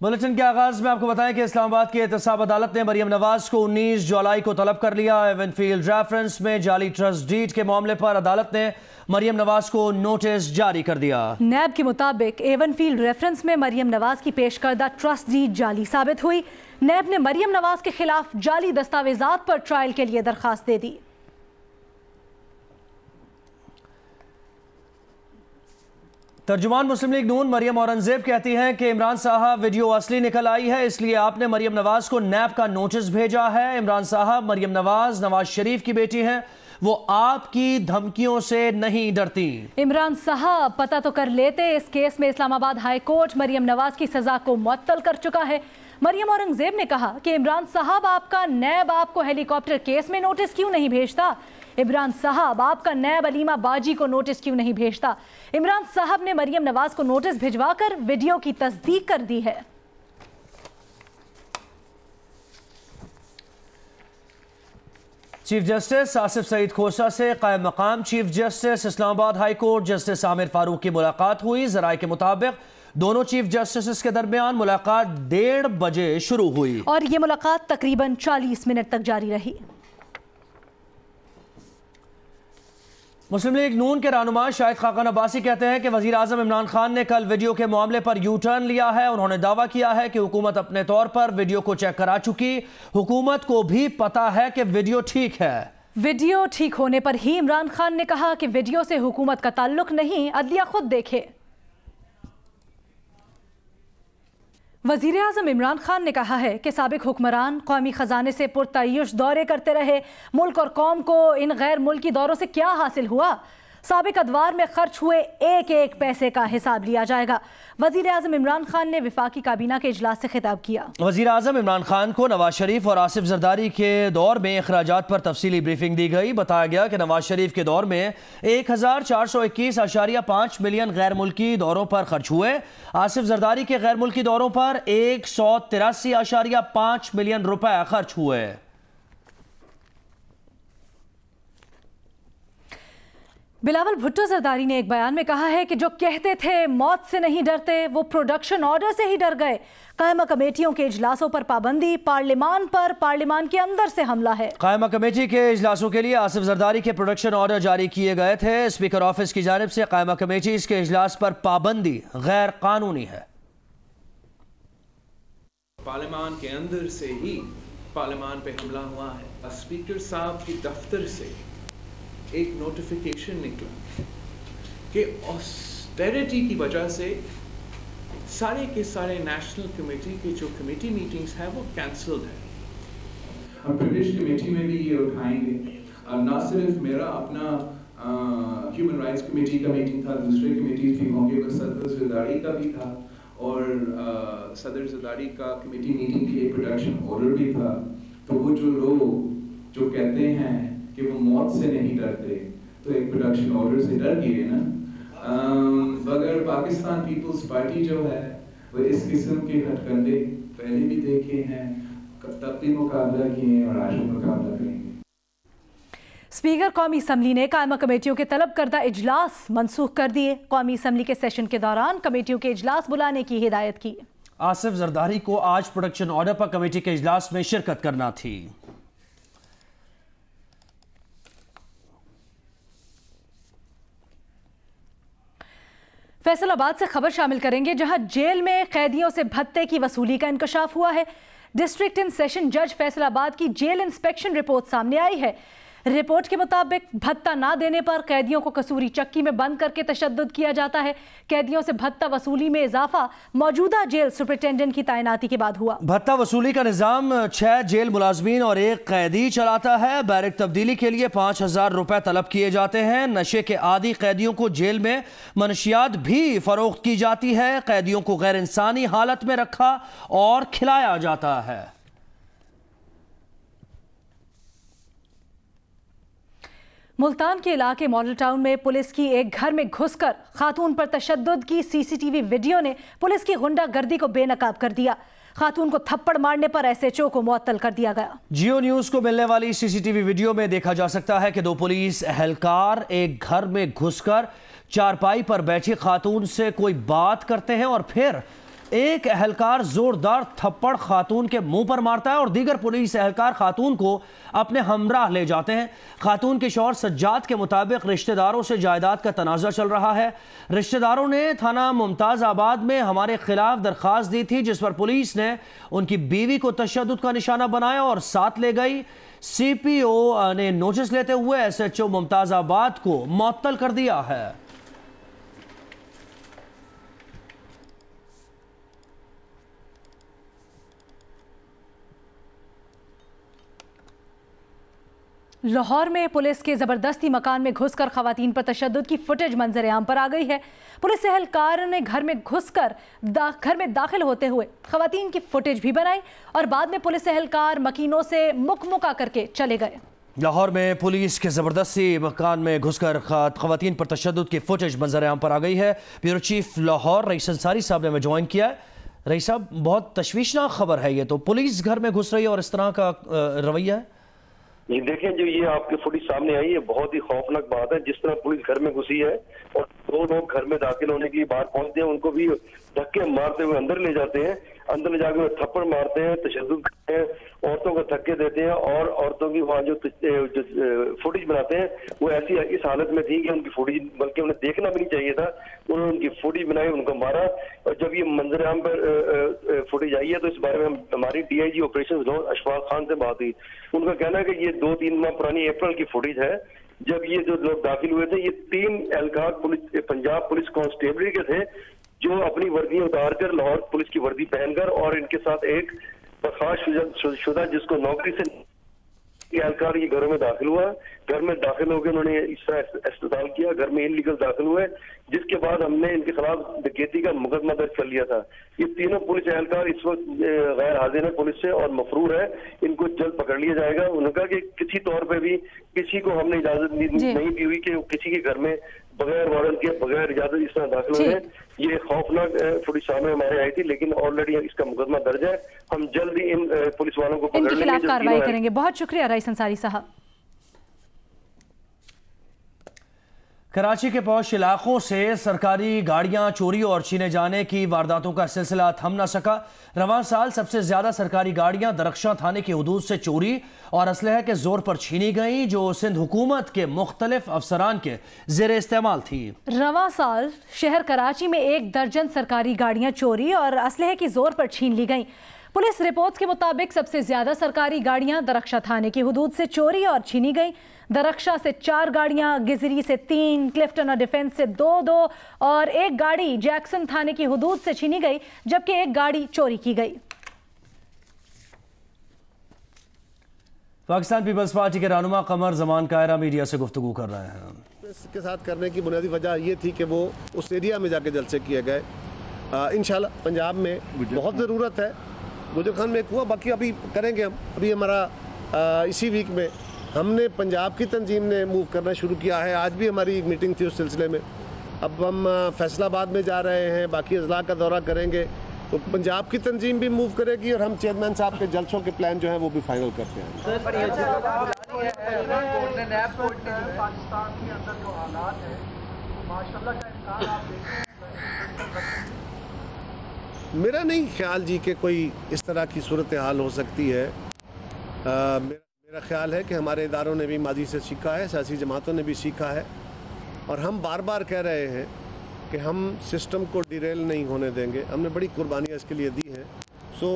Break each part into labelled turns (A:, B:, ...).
A: Bulletin के आगाज में आपको बताएं कि इस्लामाबाद की एहतसाब अदालत ने मरियम नवाज को 19 जुलाई को तलब कर लिया। एवनफील्ड रेफरेंस में जाली ट्रस्ट डीड के मामले पर अदालत ने मरियम नवाज को नोटिस जारी कर दिया।
B: नैब के मुताबिक एवनफील्ड रेफरेंस में मरियम नवाज की पेश करदा ट्रस्ट डीड जाली साबित हुई। नैब ने मरियम नवाज के खिलाफ जाली दस्तावेजात पर ट्रायल के लिए दरखास्त दे दी।
A: तर्जुमान मुस्लिम लीग नून मरियम औरंगजेब कहती हैं कि इमरान साहब वीडियो असली निकल आई है, इसलिए आपने मरियम नवाज को नैब का नोटिस भेजा है। इमरान साहब मरियम नवाज नवाज शरीफ की बेटी हैं, वो आपकी धमकियों से नहीं डरती।
B: इमरान साहब पता तो कर लेते, इस केस में इस्लामाबाद हाई कोर्ट मरियम नवाज की सजा को मुअत्तल कर चुका है। मरियम औरंगजेब ने कहा कि इमरान साहब आपका नैब आपको हेलीकॉप्टर केस में नोटिस क्यों नहीं भेजता। इमरान साहब आपका नैब अलीमा बाजी को नोटिस क्यों नहीं भेजता। इमरान साहब ने मरियम नवाज को नोटिस भिजवाकर वीडियो की तस्दीक कर दी है।
A: चीफ जस्टिस आसिफ सईद खोसा से कायम मकाम chief justice Islamabad high court justice Aamir Farooq की मुलाकात हुई। जराये के मुताबिक दोनों चीफ जस्टिस के दरमियान मुलाकात 1:30 बजे शुरू हुई
B: और ये मुलाकात तकरीबन 40 मिनट तक जारी रही।
A: मुस्लिम लीग नून के रहनुमा शाहिद खाकान अब्बासी कहते हैं कि वजीर आजम इमरान खान ने कल वीडियो के मामले पर यू टर्न लिया है। उन्होंने दावा किया है कि हुकूमत अपने तौर पर वीडियो को चेक करा चुकी, हुकूमत को भी पता है कि वीडियो ठीक है।
B: वीडियो ठीक होने पर ही इमरान खान ने कहा कि वीडियो से हुकूमत का ताल्लुक नहीं, अदलिया खुद देखे। वजीर आजम इमरान खान ने कहा है कि साबिक हुक्मरान कौमी खजाने से पुरतय्युश दौरे करते रहे, मुल्क और कौम को इन गैर मुल्की दौरों से क्या हासिल हुआ। साबिक अदवार में खर्च हुए एक एक पैसे का हिसाब लिया जाएगा। वजीर आजम इमरान खान ने विफाकी काबीना के इजलास से खिताब किया।
A: वजीर आजम इमरान खान को नवाज शरीफ और आसिफ जरदारी के दौर में अखराजात पर तफसीली ब्रीफिंग दी गई। बताया गया कि नवाज शरीफ के दौर में 1421.5 मिलियन गैर मुल्की दौरों पर खर्च हुए। आसिफ जरदारी के गैर मुल्की दौरों पर 183.5 मिलियन रुपए खर्च हुए।
B: बिलावल भुट्टो जरदारी ने एक बयान में कहा है कि जो कहते थे मौत से नहीं डरते, वो प्रोडक्शन ऑर्डर से ही डर गए। कायमा कमेटियों के इजलासों पर पाबंदी, पार्लियामान पर पार्लियामान के अंदर से हमला है।
A: कायमा कमेटी के इजलासों के लिए आसिफ जरदारी के प्रोडक्शन ऑर्डर जारी किए गए थे। स्पीकर ऑफिस की जानिब से कायमा कमेटी के इजलास पर पाबंदी गैर कानूनी है।
C: पार्लियामान के अंदर से ही पार्लियामान पे हमला हुआ है। स्पीकर साहब के दफ्तर से एक नोटिफिकेशन निकला कि ऑस्टेरिटी की वजह से सारे के सारे नेशनल कमेटी के जो कमेटी मीटिंग्स हैं वो कैंसल्ड है।
D: हम प्रदेश कमेटी में भी ये उठाएंगे। ना सिर्फ मेरा अपना ह्यूमन राइट्स कमेटी का मीटिंग था, दूसरे कमेटीज भी होंगे, सदर जरदारी का भी था और सदर जरदारी का कमेटी मीटिंग के लिए प्रोडक्शन ऑर्डर भी था। तो वो जो लोग जो कहते हैं कि वो मौत से नहीं डरते, तो एक प्रोडक्शन ऑर्डर से डर गए ना। मगर पाकिस्तान पीपल्स पार्टी जो है वो इस किस्म के हथकंडे पहले भी देखे हैं, तब भी मुकाबला किए और आज भी मुकाबला करेंगे।
B: स्पीकर कौमी असम्बली ने कायमा कमेटियों के तलब करदा इजलास मनसूख कर दिए। कौमी असम्बली के सेशन के दौरान कमेटियों के इजलास बुलाने की हिदायत की।
A: आसिफ जरदारी को आज प्रोडक्शन ऑर्डर पर कमेटी के इजलास में शिरकत करना थी।
B: फैसलाबाद से खबर शामिल करेंगे, जहां जेल में कैदियों से भत्ते की वसूली का इंकशाफ हुआ है। डिस्ट्रिक्ट इन सेशन जज फैसलाबाद की जेल इंस्पेक्शन रिपोर्ट सामने आई है। रिपोर्ट के मुताबिक भत्ता ना देने पर कैदियों को कसूरी चक्की में बंद करके तशद्दुद किया जाता है। कैदियों से भत्ता वसूली में इजाफा मौजूदा जेल सुपरिटेंडेंट की तैनाती के बाद हुआ।
A: भत्ता वसूली का निजाम 6 जेल मुलाजमीन और 1 कैदी चलाता है। बैरक तब्दीली के लिए 5000 रुपए तलब किए जाते हैं। नशे के आदी कैदियों को जेल में मनशियात भी फरोख्त की जाती है। कैदियों को गैर इंसानी हालत में रखा और खिलाया जाता है।
B: मुल्तान के इलाके मॉडल टाउन में पुलिस की एक घर में घुसकर खातून पर तशद्दुद की सीसीटीवी वीडियो ने पुलिस की गुंडागर्दी को बेनकाब कर दिया। खातून को थप्पड़ मारने पर एसएचओ को मुअत्तल कर दिया गया।
A: जियो न्यूज को मिलने वाली सीसीटीवी वीडियो में देखा जा सकता है कि 2 पुलिस एहलकार एक घर में घुसकर चारपाई पर बैठी खातून से कोई बात करते हैं और फिर एक एहलकार जोरदार थप्पड़ खातून के मुंह पर मारता है और दीगर पुलिस एहलकार खातून को अपने हमराह ले जाते हैं। खातून के शौहर सज्जाद के मुताबिक रिश्तेदारों से जायदाद का तनाज़ा चल रहा है। रिश्तेदारों ने थाना मुमताज़ आबाद में हमारे खिलाफ दरख्वास्त दी थी, जिस पर पुलिस ने उनकी बीवी को तशद्दुद का निशाना बनाया और साथ ले गई। CPO ने नोटिस लेते हुए SHO मुमताज़ आबाद को मुअत्तल कर दिया है।
B: लाहौर में पुलिस के जबरदस्ती मकान में घुसकर खवातीन पर तशद्दुद की फुटेज मंजर आम पर आ गई है। पुलिस एहलकार ने घर में घुसकर घर में दाखिल होते हुए खवातीन की फुटेज भी बनाई और बाद में पुलिस एहलकार मकीनों से मुकमुका करके चले गए।
A: लाहौर में पुलिस के जबरदस्ती मकान में घुसकर खवातीन पर तशद्दुद की फुटेज मंजर आम पर आ गई है। Bureau chief Lahore rice Ansari साहब ने हमें ज्वाइन किया है। रईस साहब, बहुत तशवीशनाक खबर है ये तो, पुलिस घर में घुस रही है और इस तरह का रवैया है।
E: ये देखें, जो ये आपके फुटेज सामने आई है, बहुत ही खौफनाक बात है। जिस तरह पुलिस घर में घुसी है और 2 लोग घर में दाखिल होने के लिए बाहर पहुंचते हैं, उनको भी धक्के मारते हुए अंदर ले जाते हैं, अंदर ले जाकर थप्पड़ मारते हैं, तशद्दुद करते हैं, औरतों को धक्के देते हैं और औरतों की वहाँ जो फुटेज बनाते हैं वो ऐसी इस हालत में थी कि उनकी फुटेज बल्कि उन्हें देखना भी नहीं चाहिए था। उन्होंने उनकी फुटेज बनाई, उनको मारा। और जब ये मंजर आम पर फुटेज आई है तो इस बारे में हमारी DIG ऑपरेशन लाहौर अशफाक खान से बात हुई। उनका कहना है कि ये 2-3 माह पुरानी अप्रैल की फुटेज है, जब ये जो लोग दाखिल हुए थे, ये 3 एहलकार पुलिस पंजाब पुलिस कांस्टेबल के थे जो अपनी वर्दी उतार कर लाहौर पुलिस की वर्दी पहनकर और इनके साथ एक बर्खास्त शुदा जिसको नौकरी से एहलकार ये घरों में दाखिल हुआ। घर में दाखिल होकर उन्होंने इस तरह इस्तेमाल किया, घर में इनलीगल दाखिल हुए, जिसके बाद हमने इनके खिलाफ डकैती का मुकदमा दर्ज कर लिया था। ये तीनों पुलिस एहलकार इस वक्त गैर हाजिर है पुलिस से और मफरूर है, इनको जल्द पकड़ लिया जाएगा। उन्होंने कहा कि किसी तौर पर भी किसी को हमने इजाजत नहीं दी हुई कि किसी के घर में बगैर वारंट के बगैर इजाजत इस तरह दाखिल हो गए। ये खौफनाक फुटेज सामने हमारे आई थी, लेकिन ऑलरेडी इसका मुकदमा दर्ज है। हम जल्द ही इन पुलिस वालों को
B: इनके खिलाफ कार्रवाई करेंगे। बहुत शुक्रिया रईस अंसारी साहब।
A: कराची के पौष इलाकों से सरकारी गाड़ियां चोरी और छीने जाने की वारदातों का सिलसिला थम न सका। रवां साल सबसे ज्यादा सरकारी गाड़ियां दरख्शां थाने की हदूद से चोरी और असलहे के जोर पर छीनी गई, जो सिंध हुकूमत के मुख्तलिफ अफसरान के जेर इस्तेमाल थी।
B: रवां साल शहर कराची में 1 दर्जन सरकारी गाड़ियां चोरी और असलहे की जोर पर छीन ली गईं। पुलिस रिपोर्ट्स के मुताबिक सबसे ज्यादा सरकारी गाड़ियां दरख्शा थाने की हदूद से चोरी और छीनी गईं। दरख्शा से 4 गाड़ियां, गिजरी से 3, क्लिफ्टन और डिफेंस से 2 और 1 गाड़ी जैक्सन थाने की हदूद से छीनी गई, जबकि 1 गाड़ी चोरी की गई।
A: पाकिस्तान पीपल्स पार्टी के रहनुमा कमर जमान कायरा मीडिया से गुफ्तगू कर रहे हैं।
F: इसके साथ करने की बुनियादी वजह ये थी कि वो उस एरिया में जाके जलसे किए गए। इंशाल्लाह पंजाब में बहुत ज़रूरत है। गुजर खान में एक हुआ, बाकी अभी करेंगे हम। अभी हमारा इसी वीक में हमने पंजाब की तंजीम ने मूव करना शुरू किया है। आज भी हमारी एक मीटिंग थी उस सिलसिले में। अब हम फैसलाबाद में जा रहे हैं, बाकी अजला का दौरा करेंगे, तो पंजाब की तंजीम भी मूव करेगी और हम चेयरमैन साहब के जलसों के प्लान जो हैं वो भी फाइनल करते हैं। मेरा नहीं ख्याल जी कि कोई इस तरह की सूरत हाल हो सकती है। मेरा ख्याल है कि हमारे इदारों ने भी माजी से सीखा है, सियासी जमातों ने भी सीखा है और हम बार बार कह रहे हैं कि हम सिस्टम को डिरेल नहीं होने देंगे। हमने बड़ी कुर्बानियाँ इसके लिए दी हैं। सो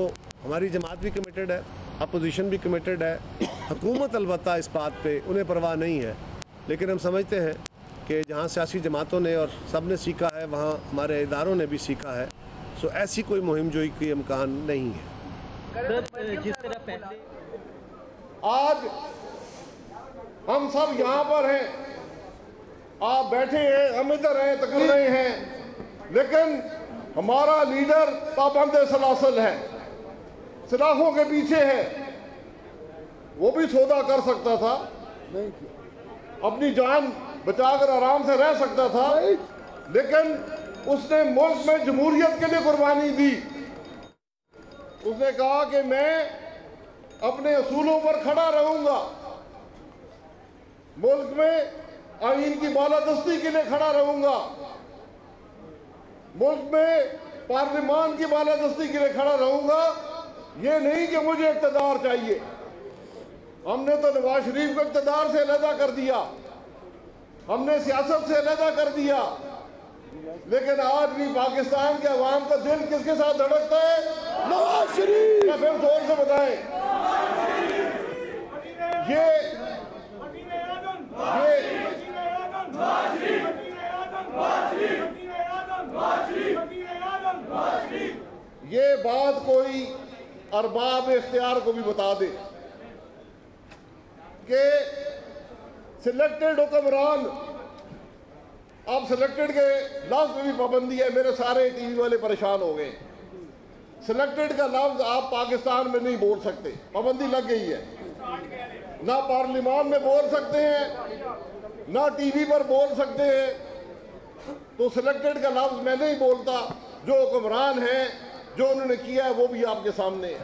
F: हमारी जमात भी कमिटेड है, अपोजिशन भी कमिटेड है, हुकूमत अलबत्ता इस बात पे उन्हें परवाह नहीं है, लेकिन हम समझते हैं कि जहाँ सियासी जमातों ने और सब ने सीखा है वहाँ हमारे इदारों ने भी सीखा है। सो ऐसी कोई मुहिम जोई की इम्कान नहीं है।
G: आज हम सब यहाँ पर हैं, आप बैठे हैं, हम इधर हैं, तकरीर रहे हैं, लेकिन हमारा लीडर पाबंद सलासल है, सलाखों के पीछे है। वो भी सौदा कर सकता था, अपनी जान बचाकर आराम से रह सकता था, लेकिन उसने मुल्क में जमहूरियत के लिए कुर्बानी दी। उसने कहा कि मैं अपने असूलों पर खड़ा रहूंगा, मुल्क में आईन की बालादस्ती के लिए खड़ा रहूंगा, मुल्क में पार्लिमान की बालादस्ती के लिए खड़ा रहूंगा। ये नहीं कि मुझे इक़्तिदार चाहिए। हमने तो नवाज शरीफ को इक़्तिदार से अलहदा कर दिया, हमने सियासत से अलहदा कर दिया, लेकिन आज भी पाकिस्तान के अवाम का दिल किसके साथ धड़कता है? नवाज शरीफ। या फिर जोर से बताएं। ये बात कोई अरबाब इख्तियार को भी बता दे कि सिलेक्टेड हुक्मरान, अब सिलेक्टेड के लफ्ज में भी पाबंदी है। मेरे सारे टीवी वाले परेशान हो गए। सिलेक्टेड का लफ्ज आप पाकिस्तान में नहीं बोल सकते, पाबंदी लग गई है। ना पार्लियामान में बोल सकते हैं, ना टीवी पर बोल सकते हैं। तो सिलेक्टेड का लफ्ज मैं नहीं बोलता। जो हुक्मरान हैं, जो उन्होंने किया है, वो भी आपके सामने है।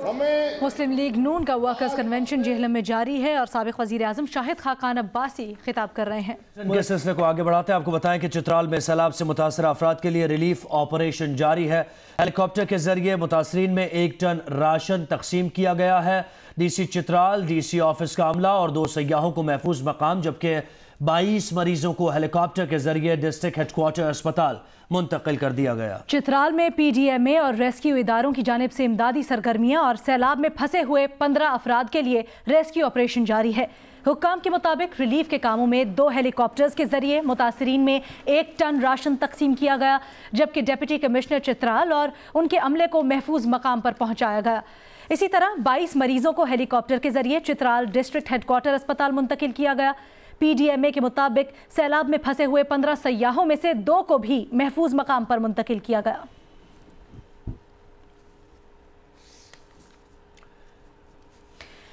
G: हमें
B: मुस्लिम लीग नून का वर्कर्स कन्वेंशन जेहलम में जारी है और साबिक वजीर आजम शाहिद खाकान अब्बासी खिताब कर रहे हैं।
A: इस सिलसिले को आगे बढ़ाते हैं आपको बताएं कि चित्राल में सैलाब से मुतासर अफराद के लिए रिलीफ ऑपरेशन जारी है। हेलीकॉप्टर के जरिए मुतासरीन में 1 टन राशन तकसीम किया गया है। DC चित्राल, DC ऑफिस का अमला और 2 सयाहों को महफूज मकाम, जबकि 22 मरीजों को हेलीकॉप्टर के जरिए डिस्ट्रिक्ट हेडक्वार्टर अस्पताल मुंतकिल कर दिया गया।
B: चित्राल में PDMA और रेस्क्यू इदारों की जानिब से इमदादी सरगर्मियां और सैलाब में फंसे हुए 15 अफराद के लिए रेस्क्यू ऑपरेशन जारी है। हुक्काम के मुताबिक रिलीफ के कामों में 2 हेलीकॉप्टर्स के जरिए मुतासरीन में 1 टन राशन तकसीम किया गया, जबकि डिप्टी कमिश्नर चित्राल और उनके अमले को महफूज मकाम पर पहुंचाया गया। इसी तरह 22 मरीजों को हेलीकॉप्टर के जरिए चित्राल डिस्ट्रिक्ट हेडक्वार्टर अस्पताल मुंतकिल किया गया। PDMA के मुताबिक सैलाब में फंसे हुए 15 सयाहों में से 2 को भी महफूज मकाम पर मुंतकिल किया गया।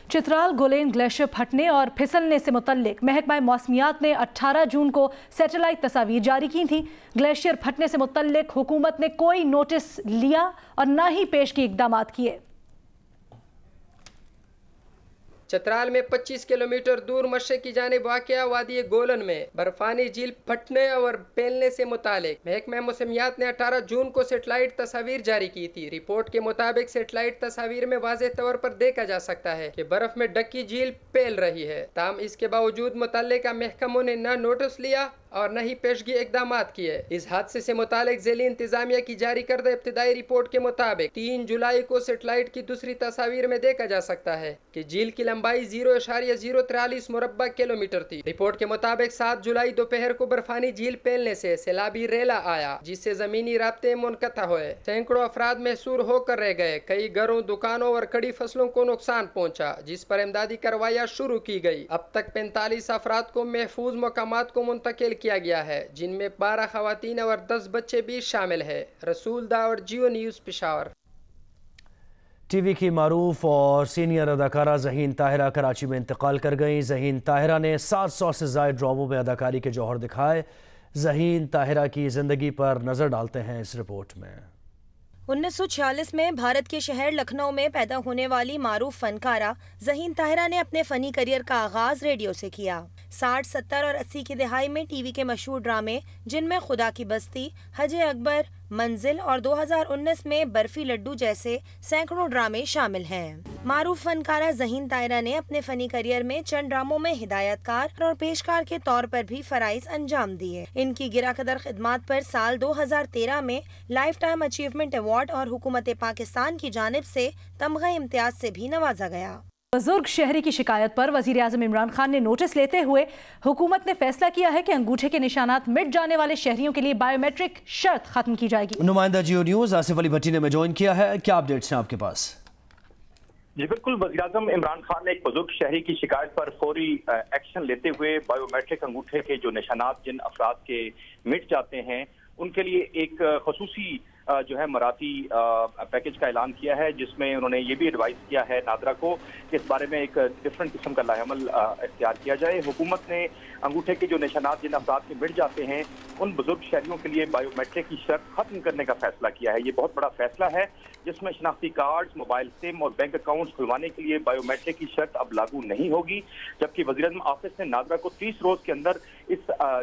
B: चित्राल गोलेन ग्लेशियर फटने और फिसलने से मुतल्लिक महकमा मौसमियात ने 18 जून को सैटेलाइट तस्वीर जारी की थी। ग्लेशियर फटने से मुतल्लिक हुकूमत ने कोई नोटिस लिया और न ही पेशगी इकदाम किए।
H: चित्राल में 25 किलोमीटर दूर मशरक़ की जानिब वाक़िया वादी गोलन में बर्फानी झील फटने और फैलने से मुतालिक महकमा मौसमियात ने 18 जून को सेटेलाइट तस्वीर जारी की थी। रिपोर्ट के मुताबिक सेटेलाइट तस्वीर में वाज़ेह तौर पर देखा जा सकता है कि बर्फ में ढकी झील फैल रही है। ताम इसके बावजूद मुतल्लिका महकमों ने न नोटिस लिया और न ही पेशगी इकदाम किए। इस हादसे से मुतालिक ज़िली इंतजामिया की जारी करदा इब्तिदाई रिपोर्ट के मुताबिक 3 जुलाई को सेटेलाइट की दूसरी तस्वीर में देखा जा सकता है कि झील की लंबाई 0.043 मुरब्बा किलोमीटर थी। रिपोर्ट के मुताबिक 7 जुलाई दोपहर को बर्फानी झील फैलने से सैलाबी रेला आया, जिससे जमीनी राब्ते मुनक़ता हुए। सैकड़ों अफराद महसूर होकर रह गए। कई घरों, दुकानों और खड़ी फसलों को नुकसान पहुँचा, जिस पर इमदादी कार्रवाइयाँ शुरू की गई। अब तक 45 अफराद को महफूज मकामात को मुंतकिल किया गया है, जिनमें 12 खवातीन और 10 बच्चे भी शामिल है। रसूल दाऊद, जियो न्यूज़, पेशावर।
A: टीवी की मारूफ और सीनियर अदाकारा ज़हीन ताहिरा कराची में इंतकाल कर गईं। ज़हीन ताहिरा ने 700 से ज़ायद ड्रामों में अदाकारी के जौहर दिखाए। ज़हीन ताहिरा की ज़िंदगी पर नज़र डालते हैं इस रिपोर्ट में।
I: 1946 में भारत के शहर लखनऊ में पैदा होने वाली मारूफ फनकारा ज़हीन ताहिरा ने अपने फ़नी करियर का आगाज़ रेडियो से किया। 60, 70 और 80 की दिहाई में टीवी के मशहूर ड्रामे, जिनमें खुदा की बस्ती, हजे अकबर, मंजिल और 2019 में बर्फी लड्डू जैसे सैकड़ों ड्रामे शामिल हैं। मारूफ फनकारा ज़हीन ताहिरा ने अपने फ़नी करियर में चंद ड्रामों में हिदायतकार और पेशकार के तौर पर भी फ़राइज़ अंजाम दिए। इनकी गिराकदर खिदमात पर साल 2013 में लाइफ टाइम अचीवमेंट अवार्ड और हुकूमत पाकिस्तान की जानिब से तमग़े इम्तियाज से भी नवाजा गया।
B: बुजुर्ग शहरी की शिकायत पर वज़ीर आज़म इमरान खान ने नोटिस लेते हुए हुकूमत ने फैसला किया है कि अंगूठे के निशानात मिट जाने वाले शहरियों के लिए बायोमेट्रिक शर्त खत्म की जाएगी।
A: नुमाइंदा जियो न्यूज़ आसिफ अली भट्टी ने में ज्वाइन किया है। क्या अपडेट्स हैं आपके पास?
J: जी बिल्कुल, वज़ीर आज़म इमरान खान ने एक बुजुर्ग शहरी की शिकायत पर फौरी एक्शन लेते हुए बायोमेट्रिक अंगूठे के जो निशानात जिन अफराद के मिट जाते हैं उनके लिए एक खसूसी जो है मराठी पैकेज का ऐलान किया है, जिसमें उन्होंने ये भी एडवाइस किया है नादरा को कि इस बारे में एक डिफरेंट किस्म का लाएअमल इख्तियार किया जाए। हुकूमत ने अंगूठे के जो निशानात जिन अफराद के मिट जाते हैं उन बुजुर्ग शहरियों के लिए बायोमेट्रिक की शर्त खत्म करने का फैसला किया है। ये बहुत बड़ा फैसला है जिसमें शनाख्ती कार्ड्स, मोबाइल सिम और बैंक अकाउंट्स खुलवाने के लिए बायोमेट्रिक की शर्त अब लागू नहीं होगी, जबकि वज़ीर-ए-आज़म ऑफिस ने नादरा को 30 रोज के अंदर इस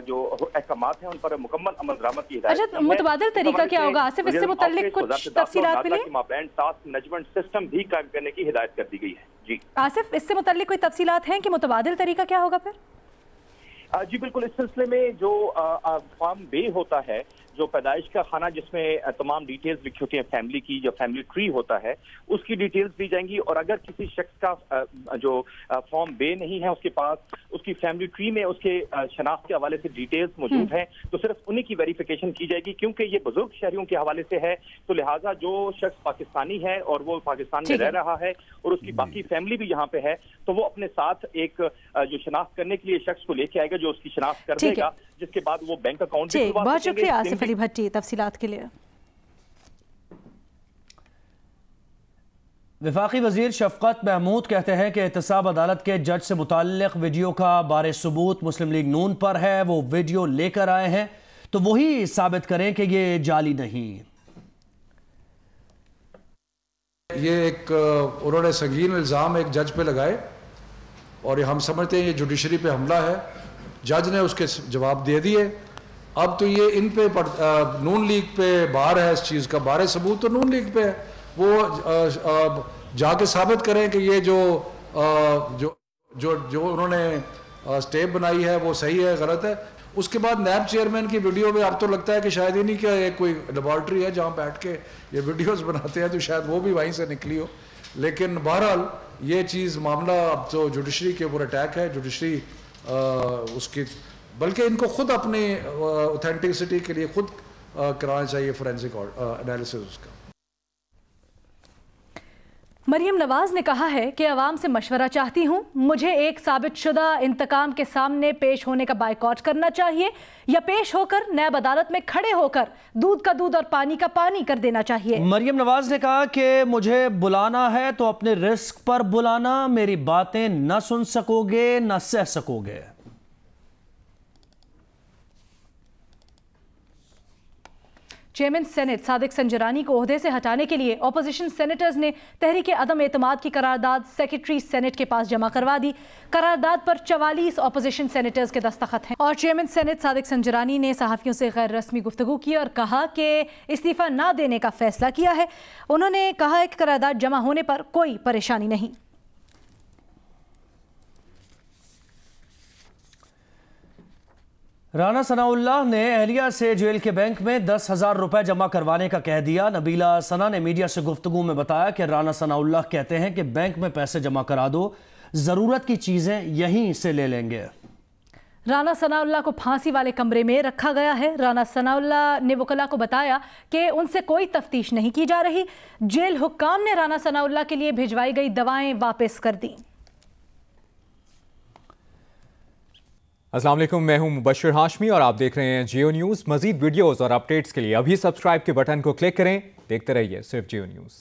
J: जो अहकामात हैं उन पर मुकम्मल अमल दरामद की हिदायत।
B: अच्छा, मुतबादिल तरीका क्या होगा आसिफ, इससे मुताल्लिक कुछ तफसीलात मिले?
J: माबैन टास्क मैनेजमेंट सिस्टम भी कायम करने की हिदायत कर दी गई है। जी
B: आसिफ, इससे मुताल्लिक कोई तफसीलात हैं कि मुतबादिल तरीका क्या होगा फिर?
J: जी बिल्कुल, इस सिलसिले में जो फॉर्म बे होता है, जो पैदाइश का खाना जिसमें तमाम डिटेल्स लिखी होती हैं फैमिली की, जो फैमिली ट्री होता है उसकी डिटेल्स दी जाएंगी। और अगर किसी शख्स का जो फॉर्म बे नहीं है उसके पास, उसकी फैमिली ट्री में उसके शनाख्त के हवाले से डिटेल्स मौजूद हैं, तो सिर्फ उन्हीं की वेरिफिकेशन की जाएगी। क्योंकि ये बुजुर्ग शहरियों के हवाले से है तो लिहाजा जो शख्स पाकिस्तानी है और वो पाकिस्तान में रह रहा है और उसकी बाकी फैमिली भी यहाँ पे है, तो वो अपने साथ एक जो शनाख्त करने के लिए शख्स को लेके आएगा जो उसकी शनाख्त कर देगा, जिसके बाद वो बैंक अकाउंट भी खुलवा सकेंगे।
B: बहुत शुक्रिया आसिफ अली भट्टी तफसीलात के लिए।
A: वफाकी वजीर शफकत महमूद कहते हैं कि एहतसाब अदालत के जज से मुताल्लिक वीडियो का बारे सबूत मुस्लिम लीग नून पर है, वो वीडियो लेकर आए हैं तो वही साबित करें कि ये जाली नहीं।
K: ये एक उन्होंने संगीन इल्ज़ाम एक जज पे लगाए और हम समझते हैं ये जुडिशरी पे हमला है। जज ने उसके जवाब दे दिए। अब तो ये इन पे नून लीग पे बार है, इस चीज़ का बार सबूत तो नून लीग पे है। वो जाके साबित करें कि ये जो जो जो जो उन्होंने स्टेप बनाई है वो सही है गलत है। उसके बाद नैब चेयरमैन की वीडियो में अब तो लगता है कि शायद इन्हीं का एक कोई लेबॉर्ट्री है जहाँ बैठ के ये वीडियोस बनाते हैं, तो शायद वो भी वहीं से निकली हो। लेकिन बहरहाल ये चीज़ मामला अब तो जुडिशरी के ऊपर अटैक है। जुडिशरी उसकी बल्कि इनको खुद अपनी ऑथेंटिसिटी के लिए खुद कराना चाहिए फोरेंसिक एनालिसिस उसका।
B: मरियम नवाज ने कहा है कि अवाम से मशवरा चाहती हूँ, मुझे एक साबित शुदा इंतकाम के सामने पेश होने का बायकॉट करना चाहिए या पेश होकर नैब अदालत में खड़े होकर दूध का दूध और पानी का पानी कर देना चाहिए।
A: मरियम नवाज ने कहा कि मुझे बुलाना है तो अपने रिस्क पर बुलाना, मेरी बातें न सुन सकोगे न सह सकोगे।
B: चेयरमैन सेनेट सादिक संजरानी को ओहदे से हटाने के लिए ऑपोजिशन सेनेटर्स ने तहरीक अदम एतमाद की करारदाद सेक्रेटरी सेनेट के पास जमा करवा दी। करारदाद पर 44 ऑपोजिशन सेनेटर्स के दस्तखत हैं और चेयरमैन सेनेट सादिक संजरानी ने सहाफ़ियों से गैर रस्मी गुफ्तगू की और कहा कि इस्तीफ़ा ना देने का फैसला किया है। उन्होंने कहा है कि करारदाद जमा होने पर कोई परेशानी नहीं।
A: राना सनाउल्लाह ने अहलिया से जेल के बैंक में 10,000 रुपए जमा करवाने का कह दिया। नबीला सना ने मीडिया से गुफ्तगू में बताया कि राना सनाउल्लाह कहते हैं कि बैंक में पैसे जमा करा दो, ज़रूरत की चीज़ें यहीं से ले लेंगे।
B: राना सनाउल्लाह को फांसी वाले कमरे में रखा गया है। राना सनाउल्लाह ने वकला को बताया कि उनसे कोई तफ्तीश नहीं की जा रही। जेल हुक्काम ने राना सनाउल्लाह के लिए भिजवाई गई दवाएं वापस कर दी।
L: अस्सलाम वालेकुम, मैं हूं मुबश्शिर हाशमी और आप देख रहे हैं जियो न्यूज़। मज़ीद वीडियोस और अपडेट्स के लिए अभी सब्सक्राइब के बटन को क्लिक करें। देखते रहिए सिर्फ जियो न्यूज़।